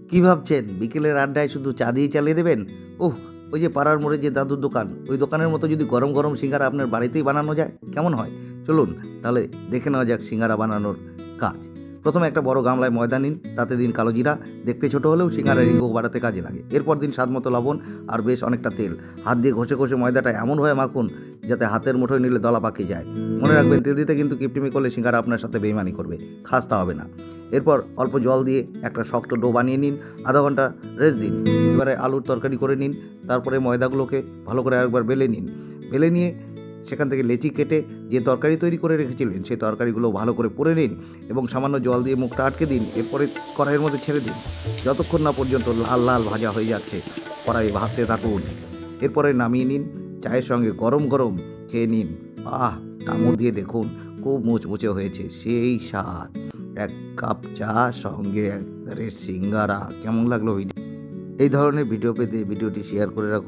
কি ভাবছেন বিকেলের আড্ডায় শুধু চা দিয়ে চালিয়ে দেবেন? ওহ, ওই যে পাড়ার মোড়ে যে দাদুর দোকান, ওই দোকানের মতো যদি গরম গরম সিঙ্গারা আপনার বাড়িতেই বানানো যায় কেমন হয়? চলুন তাহলে দেখে নেওয়া যাক সিঙ্গারা বানানোর কাজ। প্রথমে একটা বড় গামলায় ময়দা নিন, তাতে দিন কালো জিরা, দেখতে ছোট হলেও সিঙ্গারার ইগো বাড়াতে কাজে লাগে। এরপর দিন স্বাদমতো লবণ আর বেশ অনেকটা তেল। হাত দিয়ে ঘষে ঘষে ময়দাটা এমনভাবে মাখুন যাতে হাতের মুঠোয় নিলে দলা পাকিয়ে যায়। মনে রাখবেন, তেল দিতে কিন্তু কিপটিমি করলে সিঙ্গারা আপনার সাথে বেইমানি করবে, খাস্তা হবে না। এরপর অল্প জল দিয়ে একটা শক্ত ডো বানিয়ে নিন, আধা ঘন্টা রেস্ট দিন। এবারে আলুর তরকারি করে নিন, তারপরে ময়দাগুলোকে ভালো করে একবার বেলে নিন। বেলে নিয়ে সেখান থেকে লেচি কেটে যে তরকারি তৈরি করে রেখেছিলেন সেই তরকারিগুলো ভালো করে পুড়ে নিন এবং সামান্য জল দিয়ে মুখটা আটকে দিন। এরপরে কড়াইয়ের মধ্যে ছেড়ে দিন, যতক্ষণ না পর্যন্ত লাল লাল ভাজা হয়ে যাচ্ছে কড়াই ভাজতে থাকুন। এরপরে নামিয়ে নিন, চায়ের সঙ্গে গরম গরম খেয়ে নিন। আহ, কামড় দিয়ে দেখুন, খুব মুচমুচে হয়েছে, সেই স্বাদ। এক কাপ চা সঙ্গে একবারে সিঙ্গারা। কেমন লাগলো ভিডিও? এই ধরনের ভিডিও পেতে ভিডিওটি শেয়ার করে রাখুন।